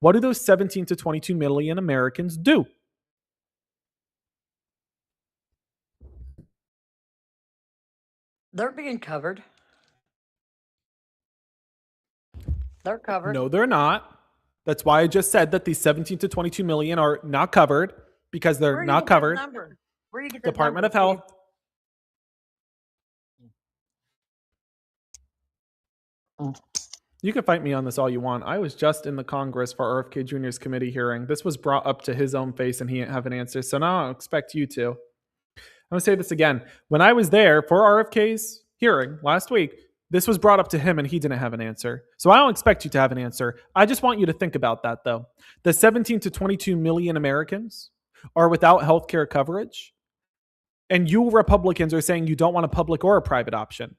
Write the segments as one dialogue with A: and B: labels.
A: What do those 17 to 22 million Americans do?
B: They're being covered. They're covered.
A: No, they're not. That's why I just said that these 17 to 22 million are not covered because they're not covered.
B: Where do you get that
A: Department
B: number,
A: of Health. You can fight me on this all you want. I was just in the Congress for RFK Jr.'s committee hearing. This was brought up to his own face and he didn't have an answer. So now I don't expect you to. I'm going to say this again. When I was there for RFK's hearing last week, this was brought up to him and he didn't have an answer. So I don't expect you to have an answer. I just want you to think about that, though. The 17 to 22 million Americans are without health care coverage. And you Republicans are saying you don't want a public or a private option.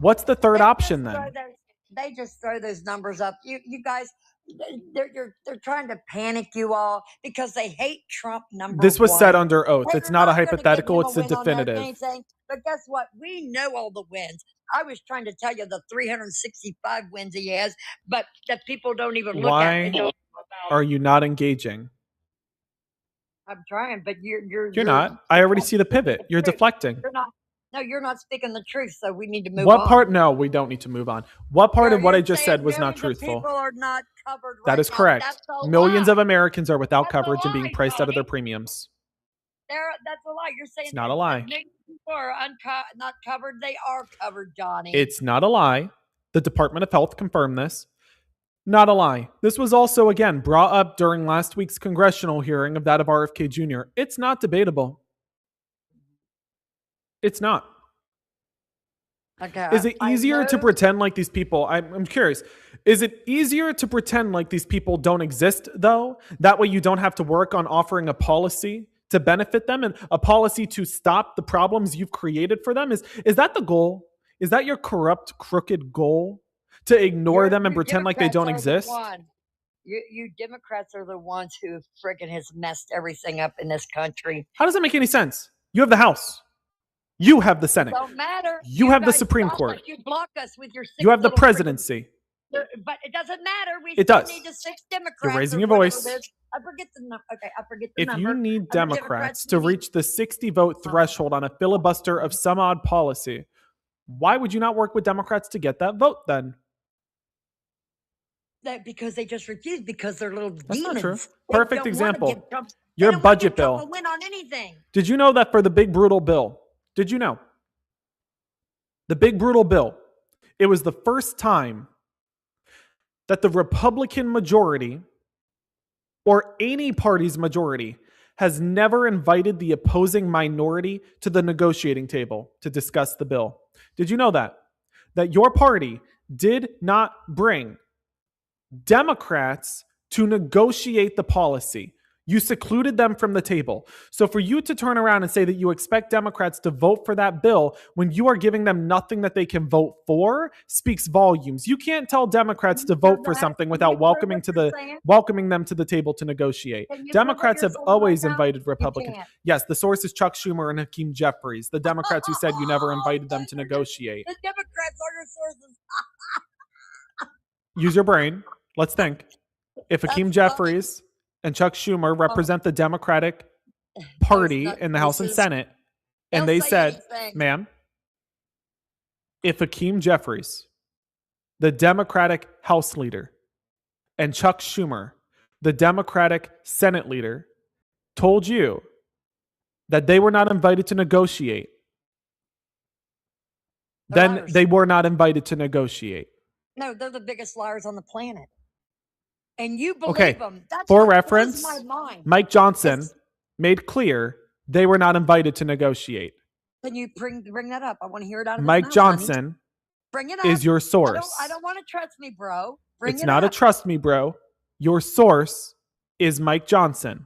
A: What's the third option then?
B: They just throw those numbers up. You guys, they're trying to panic you all because they hate Trump number
A: This was
B: one.
A: said under oath.
B: They're
A: it's not a
B: not gonna
A: hypothetical.
B: give
A: It's
B: him
A: a
B: a win on that
A: definitive.
B: anything. But guess what? We know all the wins. I was trying to tell you the 365 wins he has, but that people don't even look at.
A: Why are you not engaging?
B: I'm trying, but you're
A: not. I already see the pivot. You're deflecting.
B: You're not. No, you're not speaking the truth, so we need to move
A: What
B: on.
A: part? No, we don't need to move on. What part of what I just said was not
B: millions of
A: truthful?
B: People are not covered
A: That
B: right
A: is
B: now.
A: correct.
B: That's a
A: Millions
B: lie.
A: of Americans are without
B: That's a
A: coverage and being
B: lie,
A: priced out of their
B: Tony.
A: premiums.
B: That's a lie. You're saying
A: It's not a lie.
B: millions of people are not covered. They are covered, Johnny.
A: It's not a lie. The Department of Health confirmed this. Not a lie. This was also, again, brought up during last week's congressional hearing of that of RFK Jr. It's not debatable. It's not.
B: Okay,
A: Is it easier to pretend like these people? I'm curious. Is it easier to pretend like these people don't exist, though? That way you don't have to work on offering a policy to benefit them and a policy to stop the problems you've created for them? Is that the goal? Is that your corrupt, crooked goal? To ignore them and pretend like they don't exist?
B: You Democrats are the ones who friggin' has messed everything up in this country.
A: How does that make any sense? You have the House. You have the Senate.
B: It don't matter.
A: You have the Supreme Court.
B: You block us with your
A: you have the presidency.
B: But it doesn't matter.
A: It does.
B: Need the 6 Democrats.
A: You're raising your voice.
B: I forget the number. Okay, I forget the
A: if
B: number.
A: If you need Democrats to reach the 60 vote threshold on a filibuster of some odd policy, why would you not work with Democrats to get that vote then?
B: That because they just refuse because they're little
A: That's
B: demons.
A: Not true. Perfect example.
B: Your
A: budget bill.
B: Win on anything.
A: Did you know that for the big brutal bill? Did you know? The big brutal bill. It was the first time that the Republican majority or any party's majority has never invited the opposing minority to the negotiating table to discuss the bill. Did you know that? That your party did not bring Democrats to negotiate the policy. You secluded them from the table. So for you to turn around and say that you expect Democrats to vote for that bill when you are giving them nothing that they can vote for speaks volumes. You can't tell Democrats to vote for something without welcoming them to the table to negotiate. Democrats have always invited Republicans. Yes, the source is Chuck Schumer and Hakeem Jeffries, the Democrats who said you never invited them to negotiate.
B: The Democrats are your sources.
A: Use your brain. Let's think. If Hakeem Jeffries and Chuck Schumer represent the Democratic Party in the House and Senate, and they said, ma'am, if Hakeem Jeffries, the Democratic House leader, and Chuck Schumer, the Democratic Senate leader, told you that they were not invited to negotiate, then they were not invited to negotiate.
B: No, they're the biggest liars on the planet. And you believe them. That's
A: for reference, Mike Johnson made clear they were not invited to negotiate.
B: Can you bring that up? I want to hear it out of
A: Mike Johnson
B: bring it up.
A: Is your source.
B: I don't want to trust me, bro.
A: It's not a trust me, bro. Your source is Mike Johnson.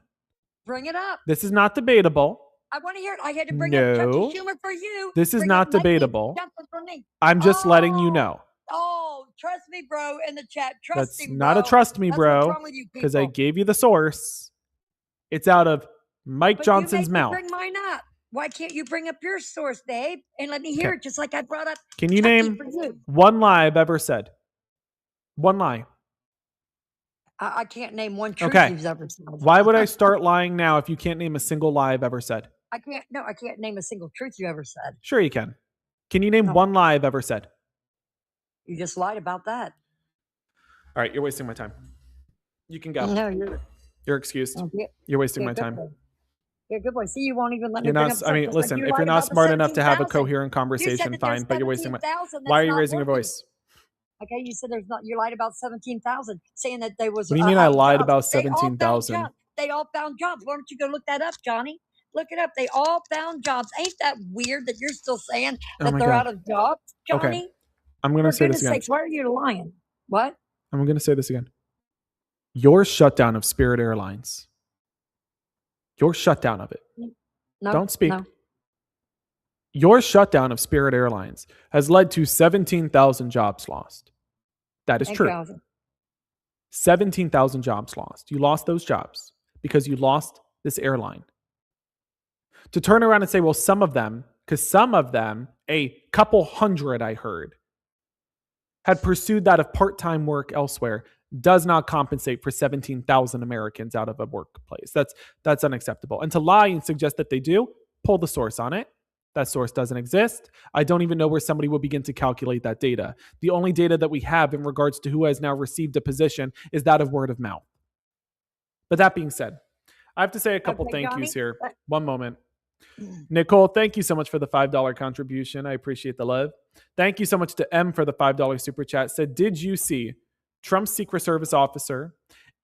B: Bring it up.
A: This is not debatable.
B: I want to hear it. I had to bring up Chuck Schumer for you.
A: This is not debatable. I'm just letting you know.
B: Oh, trust me, bro, in the chat.
A: That's not a trust me, bro, because I gave you the source. It's out of Mike Johnson's mouth.
B: Bring mine up. Why can't you bring up your source, babe, and let me hear it just like I brought up?
A: Can you name one lie I've ever said? One lie.
B: I can't name one truth
A: Okay.
B: you've ever said.
A: Why would I start lying now if you can't name a single lie I've ever said?
B: I can't name a single truth you ever said.
A: Sure you can. Can you name
B: No.
A: one lie I've ever said?
B: You just lied about that.
A: All right, you're wasting my time. You can go.
B: No,
A: You're excused.
B: you're
A: You're wasting my
B: a good
A: time.
B: boy. You're a good boy. See, you won't even let me
A: You're
B: bring
A: not.
B: up
A: I mean,
B: something. Like
A: listen.
B: you
A: If you're
B: lied
A: not
B: about the
A: smart enough to have a
B: 17,000.
A: coherent
B: You said
A: conversation,
B: that there's
A: fine. But you're wasting my.
B: 17,000
A: Why are
B: that's
A: you
B: not
A: raising your
B: working.
A: voice?
B: Okay, you said there's not. You lied about 17,000, saying that they was
A: What do you mean I lied
B: jobs.
A: about
B: They all found
A: 17,000?
B: jobs. They all found jobs. Why don't you go look that up, Johnny? Look it up. They all found jobs. Ain't that weird that you're still saying
A: Oh
B: that
A: my
B: they're
A: God.
B: out of jobs,
A: Okay.
B: Johnny?
A: I'm gonna
B: For
A: say this
B: goodness
A: again.
B: sakes, why are you lying? What?
A: I'm gonna say this again. Your shutdown of Spirit Airlines. Your shutdown of it.
B: No.
A: Don't speak.
B: No.
A: Your shutdown of Spirit Airlines has led to 17,000 jobs lost. That is true. 17,000 jobs lost. You lost those jobs because you lost this airline. To turn around and say, well, some of them, because some of them, a couple hundred I heard, had pursued that of part-time work elsewhere, does not compensate for 17,000 Americans out of a workplace. That's unacceptable. And to lie and suggest that they do, pull the source on it. That source doesn't exist. I don't even know where somebody will begin to calculate that data. The only data that we have in regards to who has now received a position is that of word of mouth. But that being said, I have to say a couple thank yous here. One moment. Nicole, thank you so much for the $5 contribution. I appreciate the love. Thank you so much to M for the $5 super chat. Said, did you see Trump's Secret Service officer,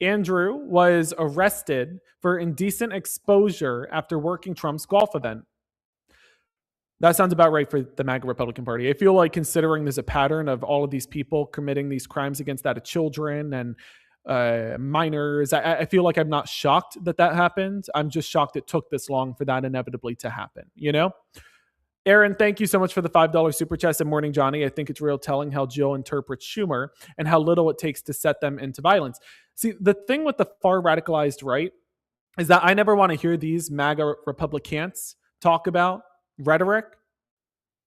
A: Andrew, was arrested for indecent exposure after working Trump's golf event? That sounds about right for the MAGA Republican Party. I feel like considering there's a pattern of all of these people committing these crimes against that of children and minors, I feel like I'm not shocked that happened. I'm just shocked it took this long for that inevitably to happen, you know? Aaron, thank you so much for the $5 super chat. And morning, Johnny. I think it's real telling how Jill interprets Schumer and how little it takes to set them into violence. See, the thing with the far radicalized right is that I never want to hear these MAGA Republicans talk about rhetoric.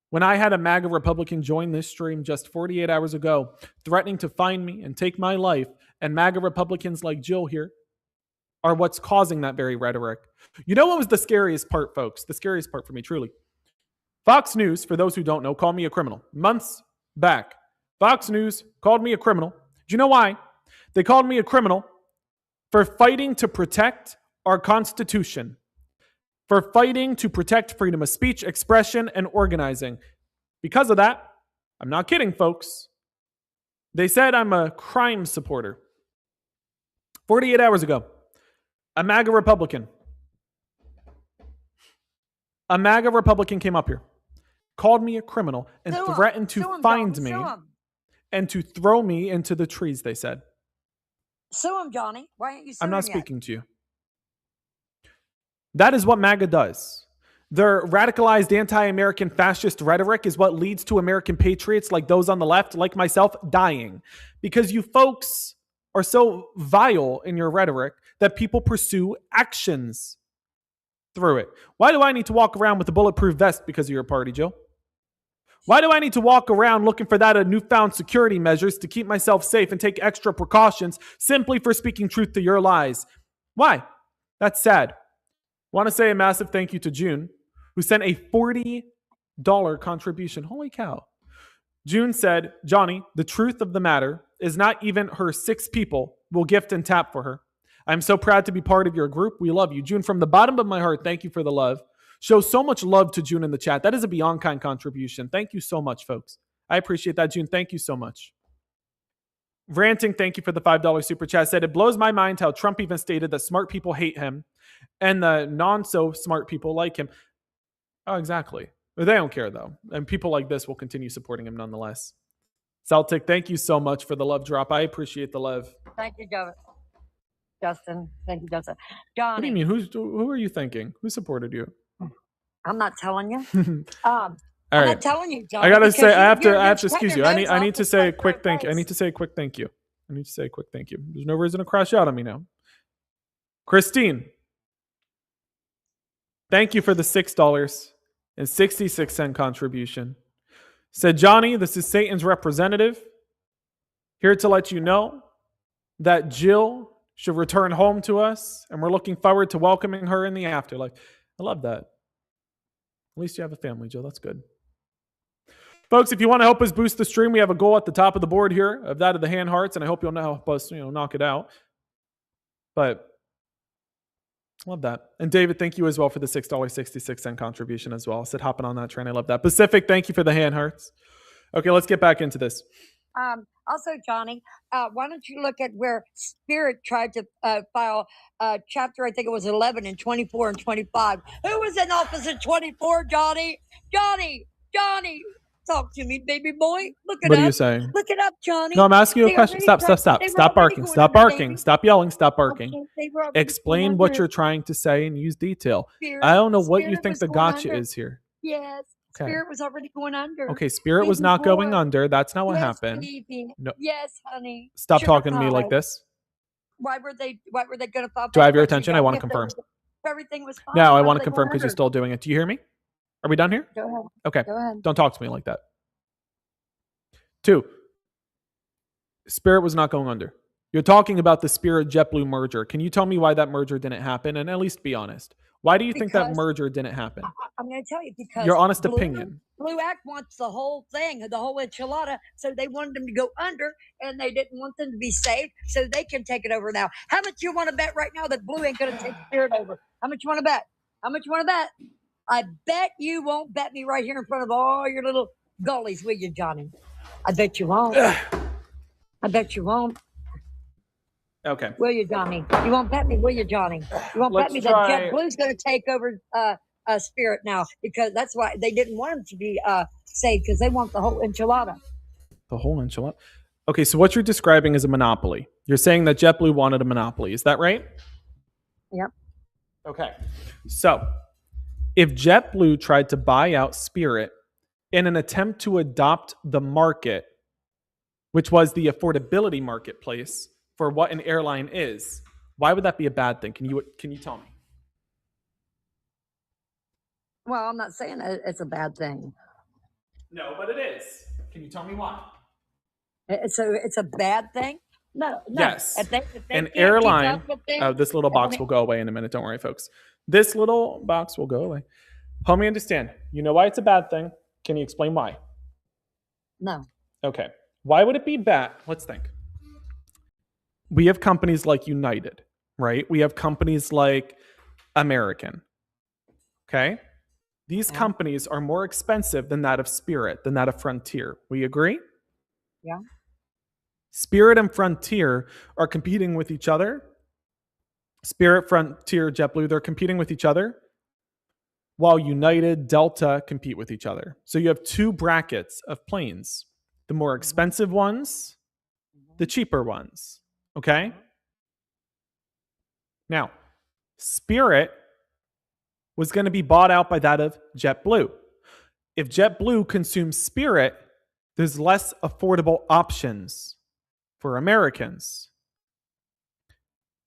A: When I had a MAGA Republican join this stream just 48 hours ago, threatening to find me and take my life, and MAGA Republicans like Jill here are what's causing that very rhetoric. You know what was the scariest part, folks? The scariest part for me, truly. Fox News, for those who don't know, called me a criminal. Months back, Fox News called me a criminal. Do you know why? They called me a criminal for fighting to protect our Constitution, for fighting to protect freedom of speech, expression, and organizing. Because of that, I'm not kidding, folks. They said I'm a crime supporter. 48 hours ago, a MAGA Republican came up here, called me a criminal, and threatened to find me and to throw me into the trees, they said.
B: Sue him, Johnny. Why aren't you suing
A: I'm not
B: yet?
A: speaking to you. That is what MAGA does. Their radicalized anti-American fascist rhetoric is what leads to American patriots like those on the left, like myself, dying. Because you folks are so vile in your rhetoric that people pursue actions through it. Why do I need to walk around with a bulletproof vest because of your party, Joe? Why do I need to walk around looking for that newfound security measures to keep myself safe and take extra precautions simply for speaking truth to your lies? Why? That's sad. Want to say a massive thank you to June, who sent a $40 contribution. Holy cow. June said, Johnny, the truth of the matter is not even her 6 people will gift and tap for her. I'm so proud to be part of your group. We love you. June, from the bottom of my heart, thank you for the love. Show so much love to June in the chat. That is a beyond kind contribution. Thank you so much, folks. I appreciate that, June. Thank you so much. Ranting, thank you for the $5 super chat. Said, it blows my mind how Trump even stated that smart people hate him and the non-so-smart people like him. Oh, exactly. They don't care, though. And people like this will continue supporting him nonetheless. Celtic, thank you so much for the love drop. I appreciate the love.
B: Thank you, Justin. Thank you, Justin. Johnny.
A: What do you mean? Who are you thinking? Who supported you?
B: I'm not telling you.
A: All
B: I'm
A: right.
B: not telling you, Johnny.
A: I gotta say, I have
B: you're
A: to excuse you. I need to say a quick thank you. I need to say a quick thank you. There's no reason to crash out on me now. Christine, thank you for the $6.66 contribution. Said, Johnny, this is Satan's representative. Here to let you know that Jill should return home to us, and we're looking forward to welcoming her in the afterlife. I love that. At least you have a family, Jill. That's good. Folks, if you want to help us boost the stream, we have a goal at the top of the board here of that of the hand hearts, and I hope you'll help us, knock it out. But love that. And David, thank you as well for the $6.66 contribution as well. I said hopping on that train. I love that. Pacific, thank you for the hand hearts. Okay, let's get back into this.
B: Also, Johnny, why don't you look at where Spirit tried to file chapter, I think it was 11 and 24 and 25. Who was in office in 24, Johnny? Johnny, talk to me, baby boy. Look it up.
A: What are you saying?
B: Look it up, Johnny.
A: No, I'm asking you a question. Stop. Stop barking. Stop barking. Stop yelling. Stop barking. Explain what you're trying to say and use detail. I don't know what you think the gotcha is here.
B: Yes. Okay. Spirit was already going under.
A: Okay, Spirit was not going under. That's not what happened.
B: Baby. No. Yes, honey.
A: Stop talking to me like this.
B: Why were they going to file?
A: Do I have your attention? I want to confirm.
B: Everything was fine.
A: No, I want to confirm because you're still doing it. Do you hear me? Are we done here?
B: Go ahead.
A: Okay.
B: Go ahead.
A: Don't talk to me like that. 2. Spirit was not going under. You're talking about the Spirit JetBlue merger. Can you tell me why that merger didn't happen? And at least be honest. Why do you think that merger didn't happen?
B: I'm going to tell you because
A: your honest opinion.
B: Blue Act wants the whole thing, the whole enchilada. So they wanted them to go under, and they didn't want them to be saved, so they can take it over now. How much you want to bet right now that Blue ain't going to take Spirit over? How much you want to bet? How much you want to bet? I bet you won't bet me right here in front of all your little gullies, will you, Johnny? I bet you won't. I bet you won't.
A: Okay.
B: Will you, Johnny? You won't bet me, will you, Johnny? You won't bet me that JetBlue's going to take over Spirit now, because that's why they didn't want him to be saved, because they want the whole enchilada.
A: The whole enchilada? Okay, so what you're describing is a monopoly. You're saying that JetBlue wanted a monopoly. Is that right?
B: Yep.
A: Okay. So if JetBlue tried to buy out Spirit in an attempt to adopt the market, which was the affordability marketplace for what an airline is, why would that be a bad thing? Can you tell me?
B: Well, I'm not saying that it's a bad thing.
A: No, but it is. Can you tell me why?
B: So it's a bad thing? No.
A: Yes.
B: If they
A: an airline. This little box will go away in a minute. Don't worry, folks. This little box will go away. Help me understand. You know why it's a bad thing? Can you explain why?
B: No.
A: Okay. Why would it be bad? Let's think. We have companies like United, right? We have companies like American. Okay? These companies are more expensive than that of Spirit, than that of Frontier. We agree?
B: Yeah.
A: Spirit and Frontier are competing with each other. Spirit, Frontier, JetBlue, they're competing with each other, while United, Delta compete with each other. So you have 2 brackets of planes. The more expensive ones, the cheaper ones. Okay? Now, Spirit was going to be bought out by that of JetBlue. If JetBlue consumes Spirit, there's less affordable options for Americans.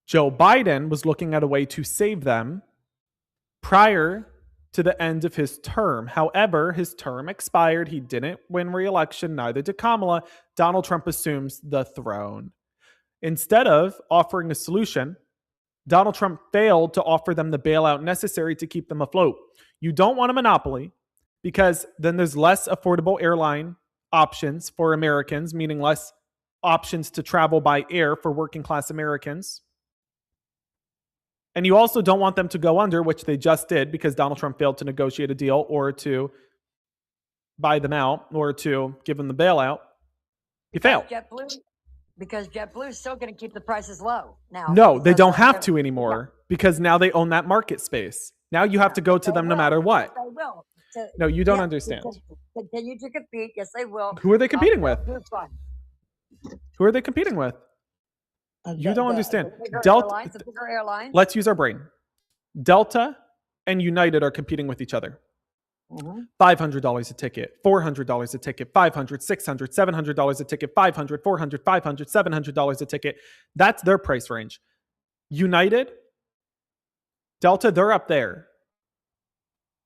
A: Joe Biden was looking at a way to save them prior to the end of his term. However, his term expired. He didn't win re-election. Neither did Kamala. Donald Trump assumes the throne. Instead of offering a solution, Donald Trump failed to offer them the bailout necessary to keep them afloat. You don't want a monopoly because then there's less affordable airline options for Americans, meaning less options to travel by air for working class Americans. And you also don't want them to go under, which they just did because Donald Trump failed to negotiate a deal or to buy them out or to give them the bailout. You failed.
B: Because JetBlue is still going to keep the prices low now.
A: No, they don't have to anymore because now they own that market space. Now you have to go to them no matter what.
B: They will.
A: No, you don't understand.
B: Continue to compete. Yes, they will.
A: Who are they competing with? Who are they competing with? You don't understand. Delta. Let's use our brain. Delta and United are competing with each other. $500 a ticket, $400 a ticket, $500, $600, $700 a ticket, $500, $400, $500, $700 a ticket. That's their price range. United, Delta, they're up there.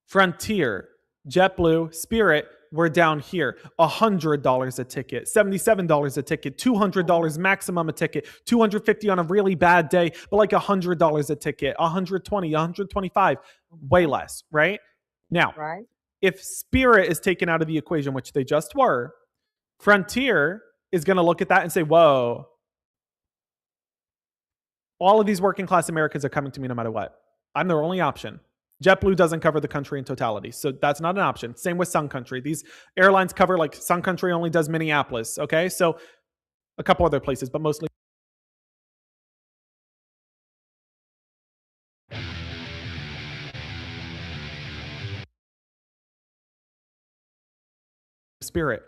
A: Frontier, JetBlue, Spirit, we're down here. $100 a ticket, $77 a ticket, $200 maximum a ticket, $250 on a really bad day, but like $100 a ticket, $120, $125, way less, right? Now,
B: Right.
A: if Spirit is taken out of the equation, which they just were, Frontier is going to look at that and say, whoa, all of these working class Americans are coming to me no matter what. I'm their only option. JetBlue doesn't cover the country in totality, so that's not an option. Same with Sun Country. These airlines cover, like, Sun Country only does Minneapolis, okay? So a couple other places, but mostly Spirit.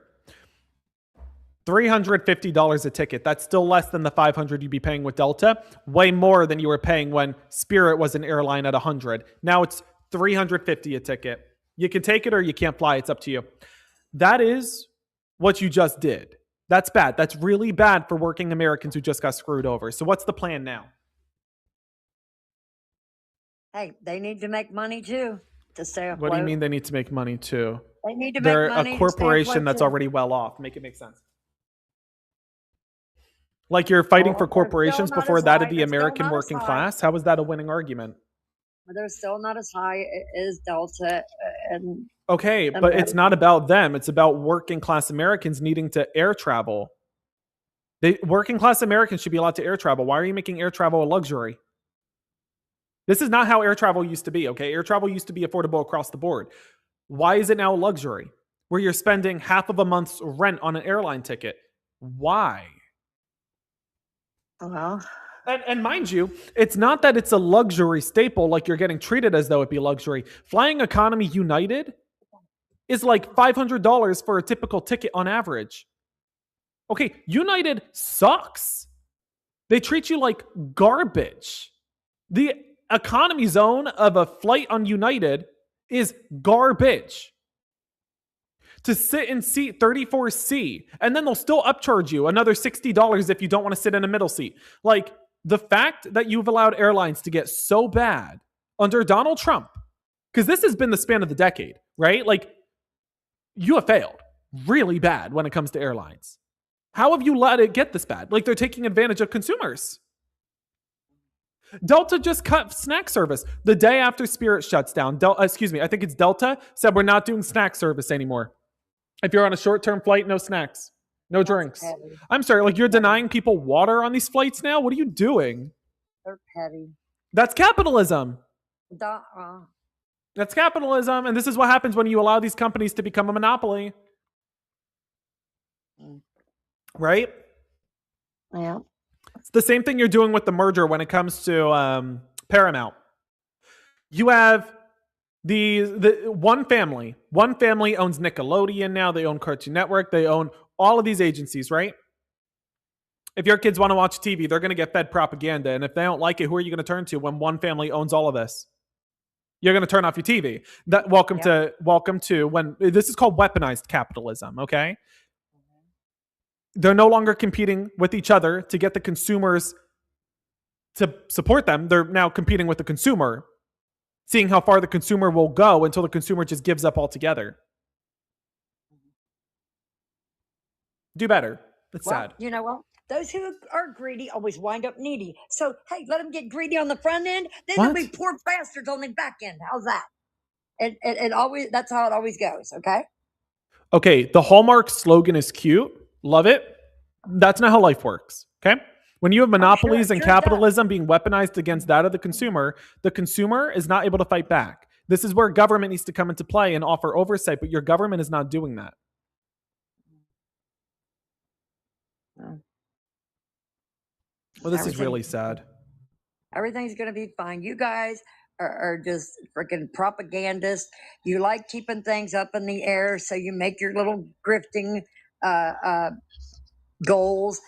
A: $350 a ticket. That's still less than the $500 you'd be paying with Delta. Way more than you were paying when Spirit was an airline at $100. Now it's $350 a ticket. You can take it or you can't fly. It's up to you. That is what you just did. That's bad. That's really bad for working Americans who just got screwed over. So what's the plan now?
B: Hey, they need to make money too to stay afloat.
A: What do you mean they need to make money too?
B: They need to
A: They're
B: make money.
A: a corporation that's already well off. Make it make sense. Like you're fighting for corporations before that of the American working class? How is that a winning argument?
B: They're still not as high as Delta.
A: Okay, but it's not about them. It's about working class Americans needing to air travel. Working class Americans should be allowed to air travel. Why are you making air travel a luxury? This is not how air travel used to be, okay? Air travel used to be affordable across the board. Why is it now a luxury? Where you're spending half of a month's rent on an airline ticket. Why?
B: Well,
A: and mind you, it's not that it's a luxury staple like you're getting treated as though it be luxury. Flying Economy United is like $500 for a typical ticket on average. Okay, United sucks. They treat you like garbage. The economy zone of a flight on United is garbage. To sit in seat 34C, and then they'll still upcharge you another $60 if you don't want to sit in a middle seat. Like, the fact that you've allowed airlines to get so bad under Donald Trump, because this has been the span of the decade, right? Like, you have failed really bad when it comes to airlines. How have you let it get this bad? Like, they're taking advantage of consumers. Delta just cut snack service the day after Spirit shuts down. I think it's Delta said we're not doing snack service anymore. If you're on a short-term flight, no snacks, no drinks.
B: petty.
A: I'm sorry, like you're denying people water on these flights now? What are you doing?
B: They're petty.
A: That's capitalism.
B: Uh-uh.
A: That's capitalism, and this is what happens when you allow these companies to become a monopoly. Right?
B: Yeah.
A: It's the same thing you're doing with the merger when it comes to Paramount. You have the one family. One family owns Nickelodeon now. They own Cartoon Network. They own all of these agencies, right? If your kids want to watch TV, they're going to get fed propaganda. And if they don't like it, who are you going to turn to when one family owns all of this? You're going to turn off your TV. Welcome to when this is called weaponized capitalism, okay? They're no longer competing with each other to get the consumers to support them. They're now competing with the consumer, seeing how far the consumer will go until the consumer just gives up altogether. Do better. It's sad.
B: You know what? Those who are greedy always wind up needy. So, hey, let them get greedy on the front end. Then they'll be poor bastards on the back end. How's that? It always, that's how it always goes, okay?
A: Okay, the Hallmark slogan is cute. Love it. That's not how life works, okay? When you have monopolies and capitalism being weaponized against that of the consumer is not able to fight back. This is where government needs to come into play and offer oversight, but your government is not doing that. Well, this is really sad.
B: Everything's going to be fine. You guys are just freaking propagandists. You like keeping things up in the air, so you make your little grifting goals.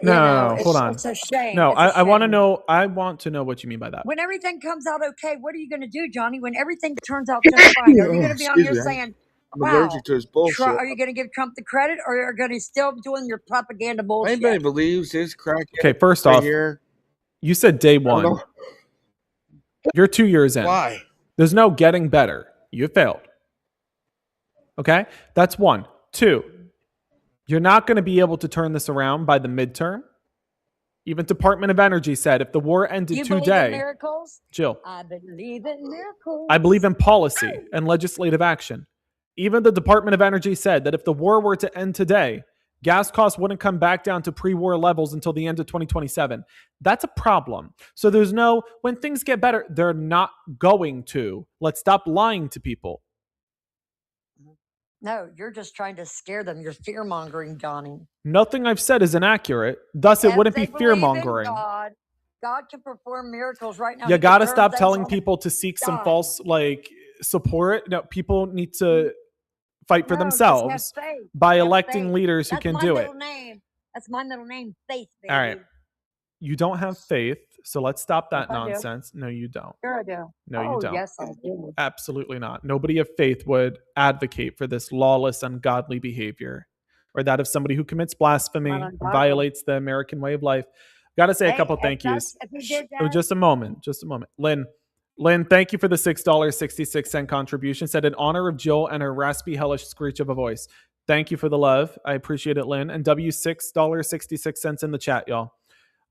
A: Hold on.
B: It's a shame.
A: No, I want to know. I want to know what you mean by that.
B: When everything comes out okay, what are you going to do, Johnny? When everything turns out just fine, are you going to be on here saying,
C: I'm allergic to his bullshit.
B: Are you going to give Trump the credit, or are you going to still doing your propaganda bullshit?
C: Anybody believes this crack?
A: Okay, first off, you said day one. You're 2 years in.
C: Why?
A: There's no getting better. You failed. Okay? That's one. Two, you're not going to be able to turn this around by the midterm. Even Department of Energy said if the war ended today.
B: You believe in miracles?
A: Jill.
B: I believe in miracles.
A: I believe in policy and legislative action. Even the Department of Energy said that if the war were to end today, gas costs wouldn't come back down to pre-war levels until the end of 2027. That's a problem. So there's no, when things get better, they're not going to. Let's stop lying to people.
B: No, you're just trying to scare them. You're fear-mongering, Johnny.
A: Nothing I've said is inaccurate. Thus, it wouldn't be fear-mongering.
B: God can perform miracles right now.
A: You got to stop telling people to seek some false support. No, people need to fight for themselves by electing leaders who can do it.
B: That's my middle name, Faith, baby.
A: All right. You don't have faith, so let's stop that nonsense. No, you don't.
B: Sure I do.
A: No, you don't.
B: Yes, I do.
A: Absolutely not. Nobody of faith would advocate for this lawless, ungodly behavior, or that of somebody who commits blasphemy and violates the American way of life. Got to say a couple thank yous. Just a moment. Lynn, thank you for the $6.66 contribution. Said in honor of Jill and her raspy, hellish screech of a voice. Thank you for the love. I appreciate it, Lynn. And $6.66 in the chat, y'all.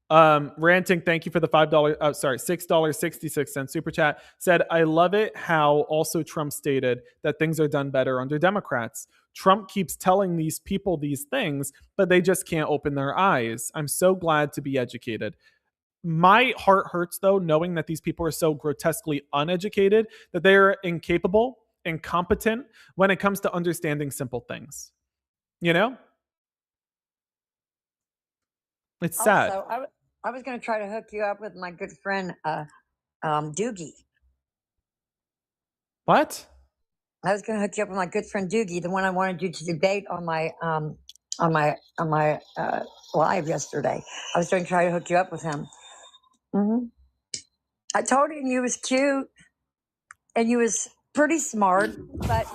A: Ranting, thank you for the $6.66 super chat. Said, I love it how also Trump stated that things are done better under Democrats. Trump keeps telling these people these things, but they just can't open their eyes. I'm so glad to be educated. My heart hurts, though, knowing that these people are so grotesquely uneducated that they're incapable, incompetent when it comes to understanding simple things. You know? It's sad.
B: Also, I was going to try to hook you up with my good friend, Doogie.
A: What?
B: I was going to hook you up with my good friend Doogie, the one I wanted you to debate on my live yesterday. I was going to try to hook you up with him. Mm-hmm. I told him you was cute and you was pretty smart, but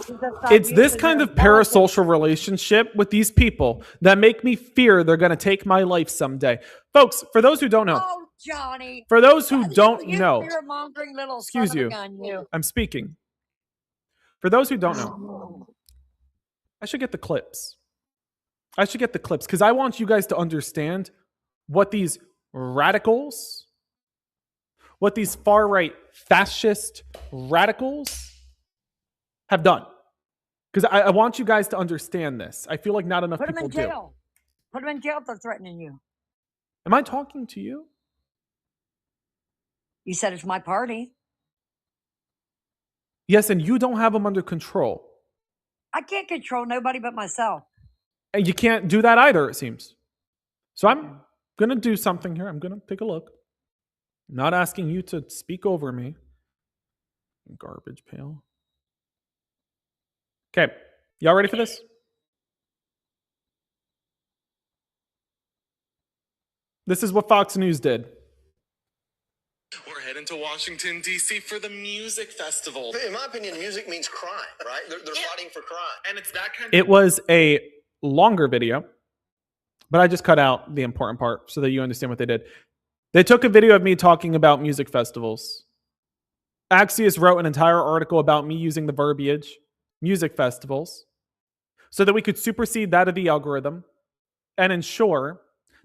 A: it's this kind of parasocial relationship with these people that make me fear they're going to take my life someday. Folks, for those who don't know.
B: Oh, Johnny.
A: For those who don't know.
B: Little
A: excuse you. I'm speaking. For those who don't know. I should get the clips. Because I want you guys to understand what these radicals, what these far-right fascist radicals have done. Because I want you guys to understand this. I feel like not enough people do.
B: Put them in jail if they're threatening you.
A: Am I talking to you?
B: You said it's my party.
A: Yes, and you don't have them under control.
B: I can't control nobody but myself.
A: And you can't do that either, it seems. So I'm going to do something here. I'm going to take a look. I'm not asking you to speak over me. Garbage pail. Okay. Y'all ready for this? This is what Fox News did.
D: We're heading to Washington, D.C. for the music festival.
E: In my opinion, music means crime, right? They're fighting for crime.
D: And it's that kind of...
A: It was a longer video, but I just cut out the important part so that you understand what they did. They took a video of me talking about music festivals. Axios wrote an entire article about me using the verbiage, music festivals, so that we could supersede that of the algorithm and ensure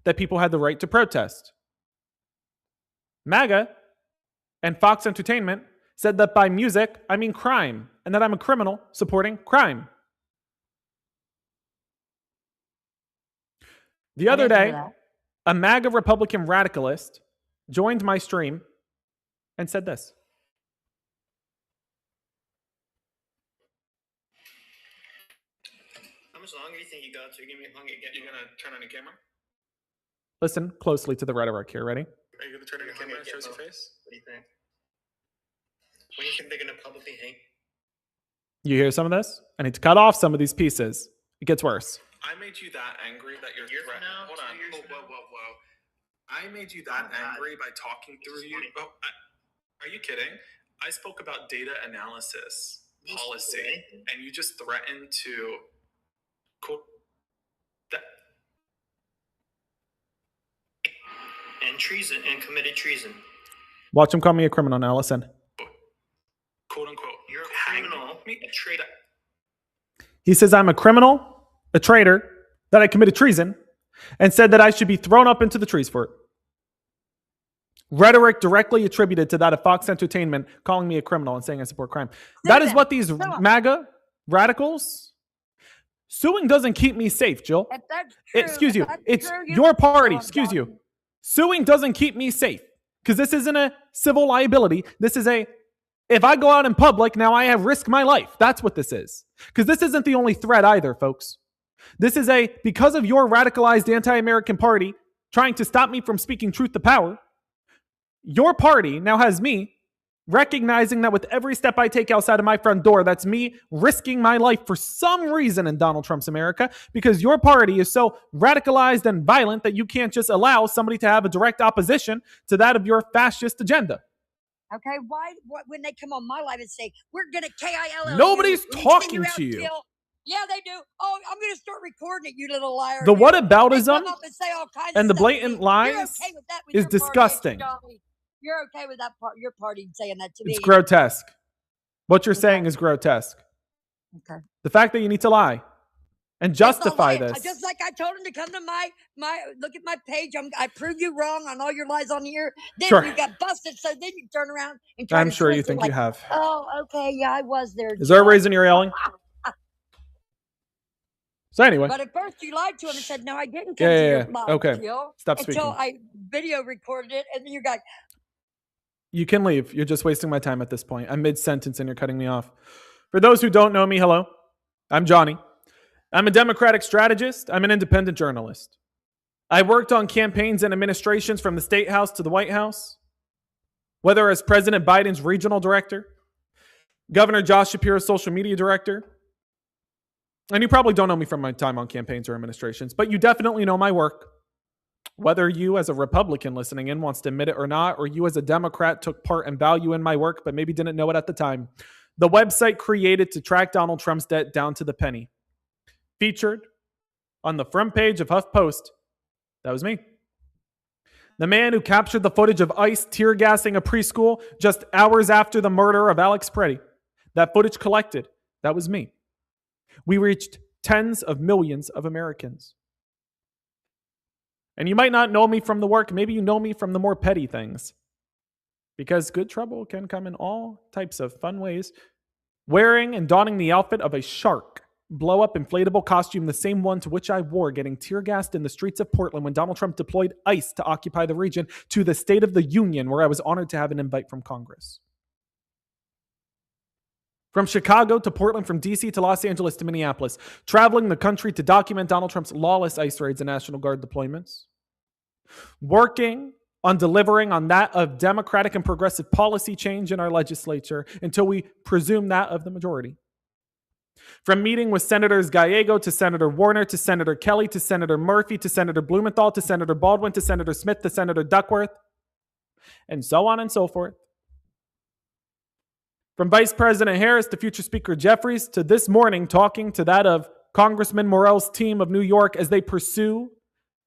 A: that people had the right to protest. MAGA and Fox Entertainment said that by music, I mean crime, and that I'm a criminal supporting crime. The other day, a MAGA Republican radicalist joined my stream and said this.
E: How much longer do you think you got to give me longer?
D: You're going to turn on the camera?
A: Listen closely to the rhetoric here. Ready?
D: Are you going to turn on the camera and show your face?
E: What do you think? When do you think they're going to publicly hang?
A: You hear some of this? I need to cut off some of these pieces. It gets worse.
D: I made you that angry that you're
E: threatening.
D: Hold on. Whoa. I made you that angry by talking through you. Oh, are you kidding? I spoke about data analysis policy, and you just threatened to quote that.
E: And treason, and committed treason.
A: Watch him call me a criminal now. Listen.
D: Quote unquote.
E: You're a criminal, a traitor.
A: He says I'm a criminal, a traitor, that I committed treason, and said that I should be thrown up into the trees for it. Rhetoric directly attributed to that of Fox Entertainment calling me a criminal and saying I support crime. That is what these MAGA radicals... Suing doesn't keep me safe, Jill.
B: If that's true,
A: Excuse you. It's
B: true,
A: your party.
B: Oh,
A: Excuse
B: God.
A: you. Suing doesn't keep me safe because this isn't a civil liability. This is if I go out in public, now I have risk my life. That's what this is. Because this isn't the only threat either, folks. This is because of your radicalized anti-American party trying to stop me from speaking truth to power, your party now has me recognizing that with every step I take outside of my front door, that's me risking my life for some reason in Donald Trump's America, because your party is so radicalized and violent that you can't just allow somebody to have a direct opposition to that of your fascist agenda.
B: Okay, why when they come on my live and say, we're going to KILL.
A: Nobody's talking to you.
B: Yeah, they do. Oh, I'm going to start recording it, you little liar.
A: The whataboutism
B: and
A: the blatant lies is disgusting.
B: You're okay with that part, your party saying that to me.
A: It's grotesque. What you're saying is grotesque.
B: Okay.
A: The fact that you need to lie and justify this.
B: Just like I told him to come to my look at my page. I prove you wrong on all your lies on here. Then
A: Sure.
B: you got busted, so then you turn around and try
A: I'm
B: to
A: sure you
B: twist it
A: think
B: like,
A: you have.
B: Oh, okay, yeah, I was there.
A: Is there a reason you're yelling? So anyway.
B: But at first you lied to him and said, no, I didn't.
A: Yeah.
B: Live,
A: okay.
B: Jill,
A: Stop speaking.
B: Until I video recorded it, and then you got.
A: You can leave. You're just wasting my time at this point. I'm mid-sentence and you're cutting me off. For those who don't know me, hello. I'm Johnny. I'm a Democratic strategist. I'm an independent journalist. I worked on campaigns and administrations from the State House to the White House, whether as President Biden's regional director, Governor Josh Shapiro's social media director. And you probably don't know me from my time on campaigns or administrations, but you definitely know my work. Whether you as a Republican listening in wants to admit it or not, or you as a Democrat took part and value in my work but maybe didn't know it at the time. The website created to track Donald Trump's debt down to the penny. Featured on the front page of HuffPost, that was me. The man who captured the footage of ICE tear gassing a preschool just hours after the murder of Alex Preddy. That footage collected, that was me. We reached tens of millions of Americans. And you might not know me from the work. Maybe you know me from the more petty things. Because good trouble can come in all types of fun ways. Wearing and donning the outfit of a shark blow-up inflatable costume, the same one to which I wore getting tear-gassed in the streets of Portland when Donald Trump deployed ICE to occupy the region, to the State of the Union, where I was honored to have an invite from Congress. From Chicago to Portland, from D.C. to Los Angeles to Minneapolis, traveling the country to document Donald Trump's lawless ICE raids and National Guard deployments. Working on delivering on that of democratic and progressive policy change in our legislature until we presume that of the majority. From meeting with Senators Gallego to Senator Warner to Senator Kelly to Senator Murphy to Senator Blumenthal to Senator Baldwin to Senator Smith to Senator Duckworth, and so on and so forth. From Vice President Harris to future Speaker Jeffries to this morning talking to that of Congressman Morell's team of New York as they pursue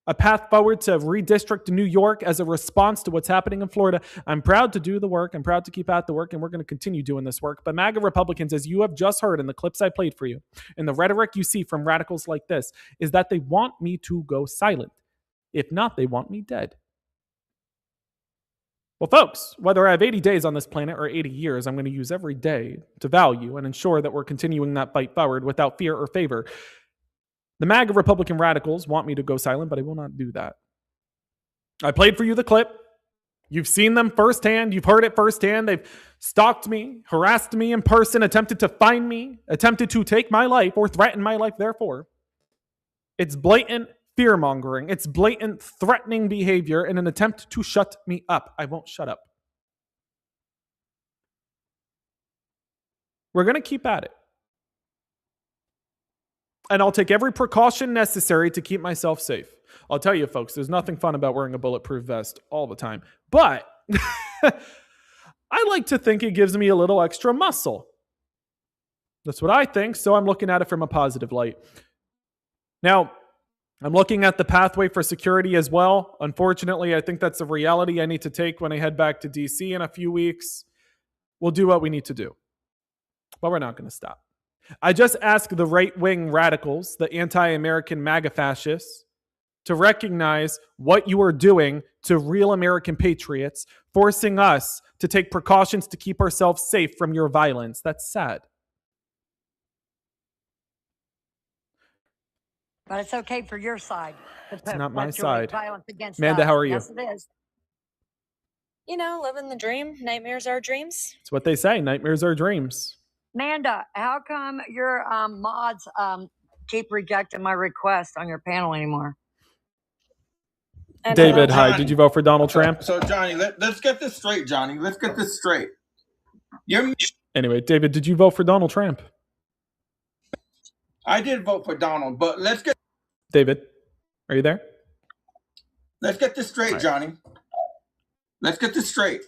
A: a path forward to redistrict New York as a response to what's happening in Florida. I'm proud to do the work. I'm proud to keep at the work, and we're going to continue doing this work. But MAGA Republicans, as you have just heard in the clips I played for you, and the rhetoric you see from radicals like this, is that they want me to go silent. If not, they want me dead. Well, folks, whether I have 80 days on this planet or 80 years, I'm going to use every day to value and ensure that we're continuing that fight forward without fear or favor. The MAGA Republican radicals want me to go silent, but I will not do that. I played for you the clip. You've seen them firsthand. You've heard it firsthand. They've stalked me, harassed me in person, attempted to find me, attempted to take my life or threaten my life, therefore. It's blatant fear-mongering. It's blatant threatening behavior in an attempt to shut me up. I won't shut up. We're going to keep at it. And I'll take every precaution necessary to keep myself safe. I'll tell you, folks, there's nothing fun about wearing a bulletproof vest all the time. But I like to think it gives me a little extra muscle. That's what I think, so I'm looking at it from a positive light. Now, I'm looking at the pathway for security as well. Unfortunately, I think that's a reality I need to take when I head back to D.C. in a few weeks. We'll do what we need to do. But we're not going to stop. I just ask the right-wing radicals, the anti-American MAGA fascists, to recognize what you are doing to real American patriots, forcing us to take precautions to keep ourselves safe from your violence. That's sad.
B: But it's okay for your side to
A: It's not my
B: perpetuate
A: side.
B: violence against
A: Amanda,
B: us.
A: how are you?
B: Yes, it is.
F: You know, living the dream. Nightmares are dreams.
A: It's what they say. Nightmares are dreams.
B: Amanda, how come your mods keep rejecting my request on your panel anymore?
F: And
A: David,
C: Johnny.
A: hi. Did you vote for Donald Trump?
C: So Johnny, let's get this straight, Johnny. Let's get this straight.
A: Anyway, David, did you vote for Donald Trump?
C: I did vote for Donald, but let's get
A: David, are you there?
C: this straight,
A: Right.
C: Johnny. Let's get this straight.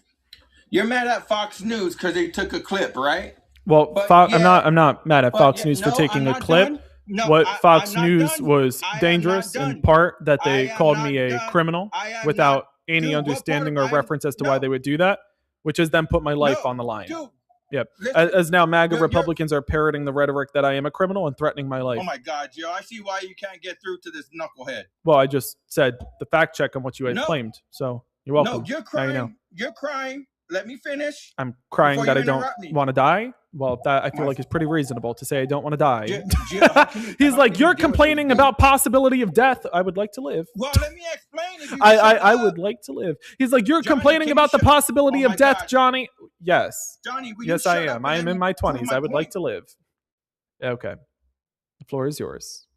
C: You're mad at Fox News because they took a clip, right?
A: Well,
C: But
A: I'm not mad at
C: but
A: Fox
C: yeah,
A: News for
C: no,
A: taking
C: I'm
A: a
C: not
A: clip.
C: done. No,
A: What Fox
C: I'm not
A: News
C: done.
A: was
C: I am
A: dangerous
C: not
A: in
C: done.
A: part that they
C: I am
A: called
C: not
A: me a
C: done.
A: criminal
C: I am
A: without
C: not-
A: any
C: Dude, what
A: understanding
C: part
A: or
C: of- I am-
A: reference as to
C: no.
A: why they would do that, which has then put my life
C: No,
A: on the line.
C: Dude,
A: Yep.
C: listen,
A: As now MAGA
C: you're-
A: Republicans are parroting the rhetoric that I am a criminal and threatening my life.
C: oh my God, Joe, I see why you can't get through to this knucklehead.
A: Well, I just said the fact check on what you had
C: No.
A: claimed. So you're welcome.
C: No, you're
A: Now
C: crying.
A: you know.
C: You're crying. Let me finish.
A: I'm crying
C: Before
A: that
C: you
A: I don't
C: interrupt me.
A: want to die. Well, that I feel
C: My-
A: like is pretty reasonable to say I don't want to die.
C: Jill, how can you-
A: He's
C: how
A: like,
C: can you
A: you're
C: deal with
A: complaining
C: this, dude?"
A: about possibility of death. I would like to live.
C: Well, let me explain. If you
A: I
C: shut
A: would
C: up.
A: like to live. He's like, you're
C: Johnny,
A: complaining
C: can you
A: about the
C: shut-
A: possibility
C: Oh
A: of
C: my
A: death,
C: God.
A: Johnny. Yes.
C: Johnny, will
A: Yes,
C: you
A: I
C: shut
A: am.
C: up
A: I
C: and
A: am
C: let
A: in
C: me
A: my
C: prove
A: 20s. I would like
C: point?
A: to live. Okay. The floor is yours.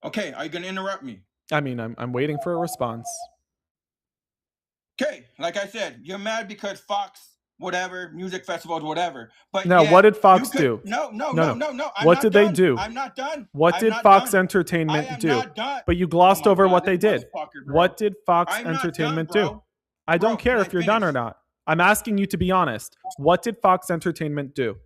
C: Okay, are you gonna interrupt me?
A: I mean, I'm waiting for a response.
C: Okay, like I said, you're mad because Fox, whatever, music festivals, whatever. But
A: Now,
C: yet
A: what did
C: you
A: Fox
C: could-
A: do?
C: No.
A: No.
C: I'm
A: What
C: not
A: did they
C: done.
A: do?
C: I'm not done.
A: What
C: I'm
A: did
C: not
A: Fox
C: done. I
A: Entertainment
C: am
A: do?
C: not done.
A: But you glossed
C: Oh my
A: over
C: God,
A: what they
C: this
A: did.
C: motherfucker, bro.
A: What did Fox
C: I'm not
A: Entertainment
C: done,
A: do?
C: bro.
A: I don't
C: Bro,
A: care
C: can
A: if
C: I
A: you're done or
C: finish?
A: not. I'm asking you to be honest. What did Fox Entertainment do?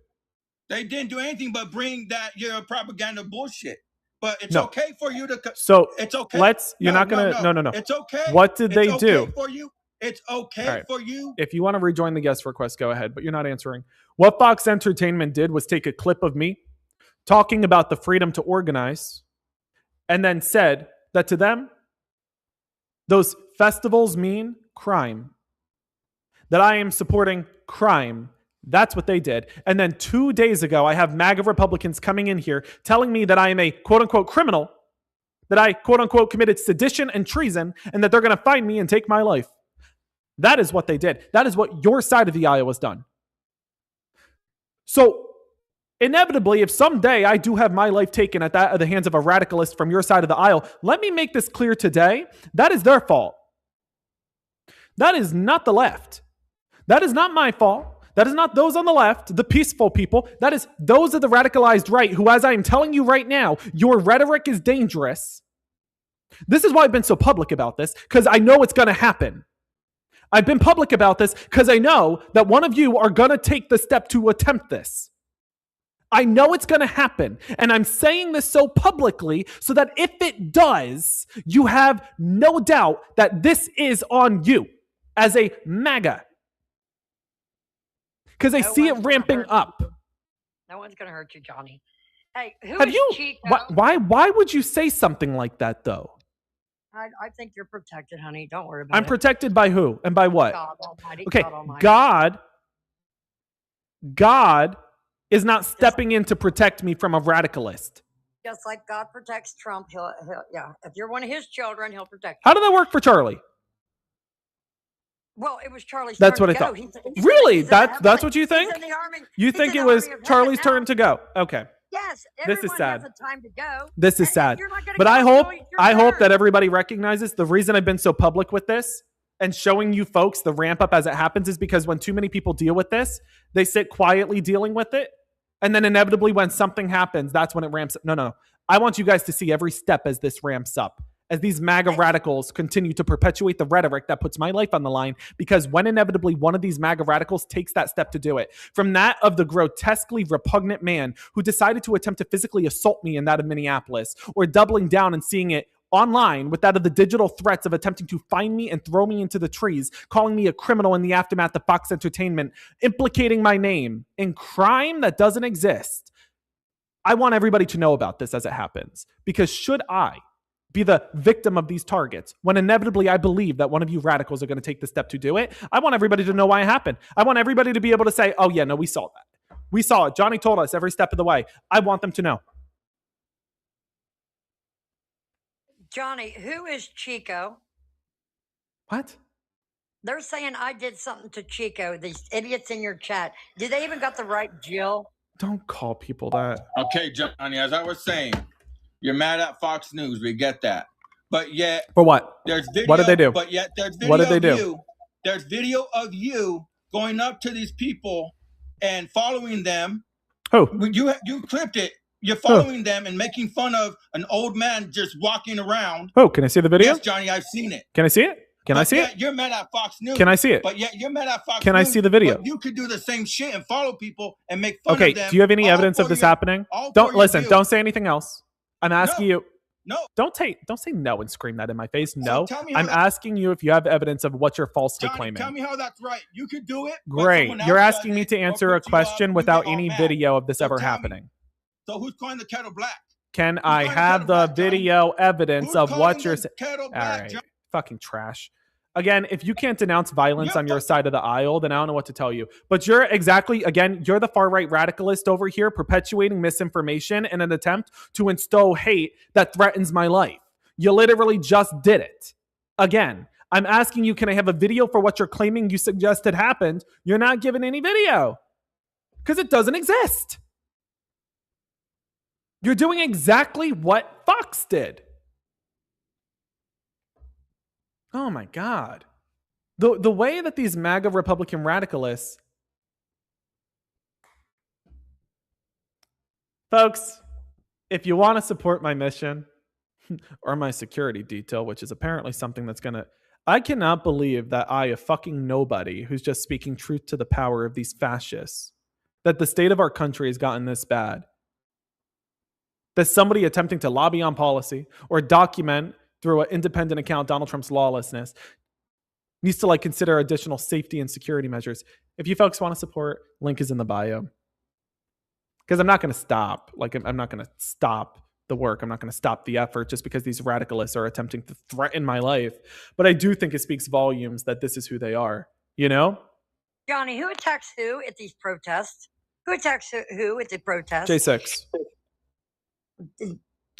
C: They didn't do anything but bring that your propaganda bullshit. But it's
A: No.
C: okay for you to.
A: So
C: It's okay.
A: you're not gonna. No.
C: It's okay.
A: What did they
C: it's
A: do?
C: okay for you. It's okay
A: All right.
C: for you.
A: If you want to rejoin the guest request, go ahead, but you're not answering. What Fox Entertainment did was take a clip of me talking about the freedom to organize and then said that to them, those festivals mean crime. That I am supporting crime. That's what they did. And then 2 days ago, I have MAGA Republicans coming in here telling me that I am a quote unquote criminal, that I quote unquote committed sedition and treason, and that they're going to find me and take my life. That is what they did. That is what your side of the aisle has done. So, inevitably, if someday I do have my life taken at the hands of a radicalist from your side of the aisle, let me make this clear today. That is their fault. That is not the left. That is not my fault. That is not those on the left, the peaceful people. That is those of the radicalized right who, as I am telling you right now, your rhetoric is dangerous. This is why I've been so public about this, because I know it's going to happen. I've been public about this because I know that one of you are going to take the step to attempt this. I know it's going to happen. And I'm saying this so publicly so that if it does, you have no doubt that this is on you as a MAGA. Because I
B: No
A: see it
B: one's gonna
A: ramping
B: hurt you.
A: up.
B: No one's going to hurt you, Johnny. Hey, who
A: Have
B: is
A: you?
B: Chico?
A: Why would you say something like that, though?
B: I think you're protected, honey. Don't worry about
A: I'm
B: it.
A: protected by who and by what?
B: God Almighty.
A: Okay,
B: God Almighty.
A: God is not stepping in to protect me from a radicalist.
B: Just like God protects Trump, he'll yeah. If you're one of his children, he'll protect you.
A: How did that work for Charlie?
B: Well, it was Charlie's
A: That's
B: turn
A: what
B: to
A: I
B: go.
A: thought.
B: He's
A: Really?
B: in the
A: That's
B: heavenly-
A: what you
B: he's
A: think?
B: in the army.
A: You
B: He's
A: think
B: in
A: it
B: the
A: was
B: army of heaven
A: Charlie's
B: now.
A: turn to go? Okay.
B: Yes,
A: This is
B: everyone
A: sad.
B: has a time to go.
A: This is
B: And
A: sad.
B: if you're not gonna
A: But
B: go,
A: I hope
B: it's your
A: I hope
B: turn.
A: that everybody recognizes the reason I've been so public with this and showing you folks the ramp up as it happens is because when too many people deal with this, they sit quietly dealing with it. And then inevitably when something happens, that's when it ramps up. No. I want you guys to see every step as this ramps up. As these MAGA radicals continue to perpetuate the rhetoric that puts my life on the line, because when inevitably one of these MAGA radicals takes that step to do it, from that of the grotesquely repugnant man who decided to attempt to physically assault me in that of Minneapolis, or doubling down and seeing it online with that of the digital threats of attempting to find me and throw me into the trees, calling me a criminal in the aftermath of Fox Entertainment, implicating my name in crime that doesn't exist, I want everybody to know about this as it happens. Because should I be the victim of these targets when inevitably I believe that one of you radicals are going to take the step to do it, I want everybody to know why it happened. I want everybody to be able to say, oh, yeah, no, we saw that. We saw it. Johnny told us every step of the way. I want them to know.
B: Johnny, who is Chico?
A: What?
B: They're saying I did something to Chico, these idiots in your chat. Do they even got the right Jill?
A: Don't call people that.
C: Okay, Johnny, as I was saying, you're mad at Fox News. We get that. But yet,
A: For what?
C: there's video.
A: What did they do?
C: But yet, there's video
A: What did they do?
C: of you. There's video of you going up to these people and following them.
A: Who?
C: You clipped it. You're following them and making fun of an old man just walking around.
A: Oh, can I see the video?
C: Yes, Johnny, I've seen it.
A: Can I see it? Can I see it?
C: You're mad at Fox News.
A: Can I see it?
C: But yet you're mad at Fox News.
A: Can I see the video?
C: But you could do the same shit and follow people and make fun
A: Okay,
C: of them.
A: do you have any evidence of this happening? Don't listen. Don't say anything else. I'm asking you.
C: No.
A: Don't say no and scream that in my face. No.
C: tell me
A: I'm asking you if you have evidence of what you're falsely
C: Johnny,
A: claiming.
C: tell me how that's right. You could do it. but
A: Great.
C: someone
A: You're
C: else
A: asking
C: does
A: me
C: it
A: to
C: or
A: answer a
C: puts you up,
A: question
C: you
A: without
C: get all
A: any
C: mad.
A: video of this
C: So
A: ever
C: tell me.
A: happening.
C: So who's calling the kettle black?
A: Can I
C: calling
A: have
C: kettle
A: the
C: black, Johnny?
A: video evidence
C: Who's
A: of
C: calling
A: what you're
C: the
A: saying?
C: kettle
A: All
C: black,
A: right.
C: Johnny?
A: Fucking trash. Again, if you can't denounce violence
C: You're
A: on your side of the aisle, then I don't know what to tell you. But you're you're the far right radicalist over here perpetuating misinformation in an attempt to instill hate that threatens my life. You literally just did it. Again, I'm asking you, can I have a video for what you're claiming you suggested happened? You're not giving any video because it doesn't exist. You're doing exactly what Fox did. Oh my God. The way that these MAGA Republican radicalists, folks, if you want to support my mission or my security detail, which is apparently something that's going to, I cannot believe that I, a fucking nobody who's just speaking truth to the power of these fascists, that the state of our country has gotten this bad. That somebody attempting to lobby on policy or document through an independent account Donald Trump's lawlessness needs to consider additional safety and security measures. If you folks want to support, link is in the bio. Because I'm not going to stop. I'm not going to stop the work. I'm not going to stop the effort just because these radicalists are attempting to threaten my life. But I do think it speaks volumes that this is who they are. You know?
B: Johnny, who attacks who at these protests? Who attacks who at the protests?
A: J6.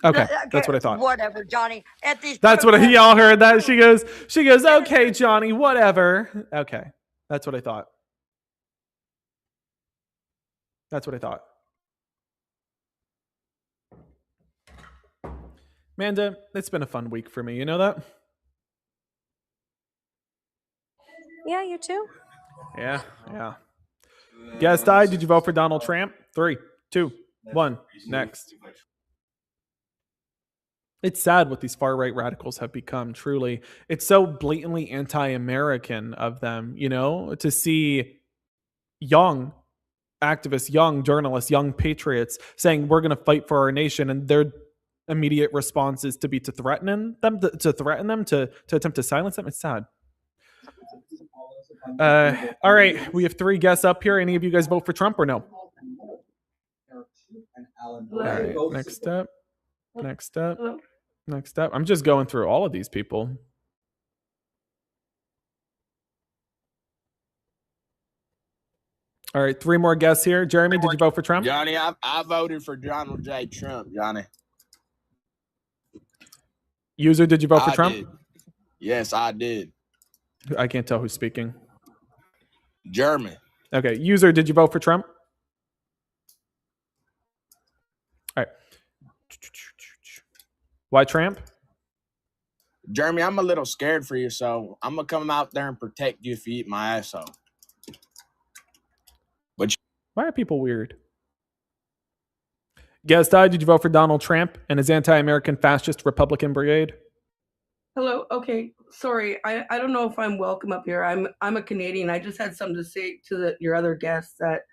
A: Okay, that's what I thought.
B: Whatever, Johnny. At these
A: That's what
B: protests-
A: y'all heard that. She goes, okay, Johnny, whatever. Okay. That's what I thought. That's what I thought. Amanda, it's been a fun week for me. You know that?
F: Yeah, you too.
A: Yeah. Guess died. Did you vote for Donald Trump? 3, 2, 1. Next. It's sad what these far-right radicals have become, truly. It's so blatantly anti-American of them, to see young activists, young journalists, young patriots saying we're going to fight for our nation, and their immediate response is to threaten them, to attempt to silence them. It's sad. All right, we have 3 guests up here. Any of you guys vote for Trump or no? All right, next up. I'm just going through all of these people. All right, 3 more guests here. Jeremy, did you vote for Trump?
G: Johnny, I voted for Donald J. Trump, Johnny.
A: User, did you vote for Trump?
G: Did. Yes, I did.
A: I can't tell who's speaking.
G: Jeremy.
A: Okay, user, did you vote for Trump? All right. Why Trump?
G: Jeremy, I'm a little scared for you, so I'm going to come out there and protect you if you eat my asshole.
A: Why are people weird? Guest I, did you vote for Donald Trump and his anti-American fascist Republican brigade?
H: Hello. Okay. Sorry. I don't know if I'm welcome up here. I'm a Canadian. I just had something to say to your other guest that